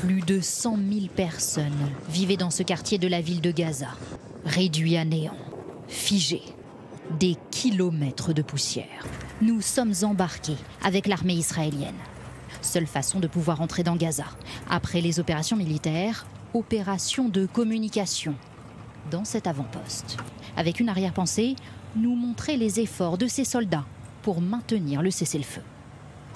Plus de 100 000 personnes vivaient dans ce quartier de la ville de Gaza, réduit à néant, figé, des kilomètres de poussière. Nous sommes embarqués avec l'armée israélienne. Seule façon de pouvoir entrer dans Gaza. Après les opérations militaires, opérations de communication dans cet avant-poste. Avec une arrière-pensée, nous montrer les efforts de ces soldats pour maintenir le cessez-le-feu.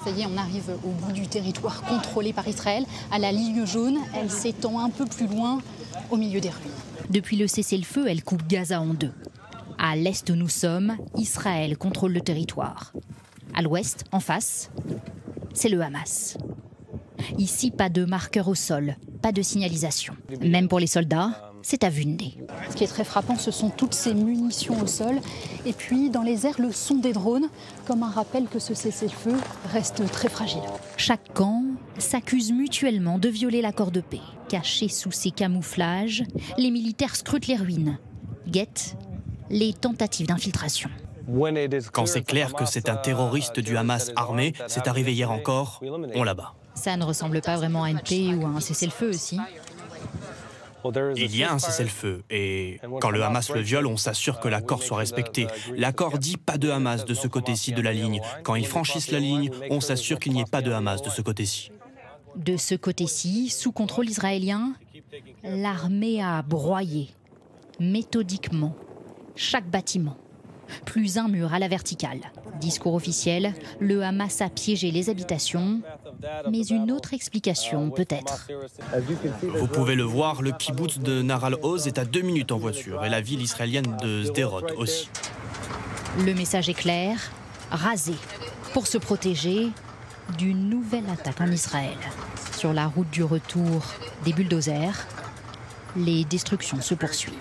Ça y est, on arrive au bout du territoire contrôlé par Israël, à la ligne jaune. Elle s'étend un peu plus loin, au milieu des ruines. Depuis le cessez-le-feu, elle coupe Gaza en deux. À l'est où nous sommes, Israël contrôle le territoire. À l'ouest, en face, c'est le Hamas. Ici, pas de marqueur au sol, pas de signalisation. Même pour les soldats, c'est à vue de nez. Ce qui est très frappant, ce sont toutes ces munitions au sol. Et puis, dans les airs, le son des drones, comme un rappel que ce cessez-le-feu reste très fragile. Chaque camp s'accuse mutuellement de violer l'accord de paix. Cachés sous ces camouflages, les militaires scrutent les ruines, guettent les tentatives d'infiltration. Quand c'est clair que c'est un terroriste du Hamas armé, c'est arrivé hier encore, on l'abat. Ça ne ressemble pas vraiment à une paix ou à un cessez-le-feu aussi. Il y a un cessez-le-feu et quand le Hamas le viole, on s'assure que l'accord soit respecté. L'accord dit pas de Hamas de ce côté-ci de la ligne. Quand ils franchissent la ligne, on s'assure qu'il n'y ait pas de Hamas de ce côté-ci. De ce côté-ci, sous contrôle israélien, l'armée a broyé méthodiquement chaque bâtiment. Plus un mur à la verticale. Discours officiel, le Hamas a piégé les habitations, mais une autre explication peut-être. Vous pouvez le voir, le kibboutz de Nahal Oz est à 2 minutes en voiture et la ville israélienne de Sderot aussi. Le message est clair, raser pour se protéger d'une nouvelle attaque en Israël. Sur la route du retour des bulldozers, les destructions se poursuivent.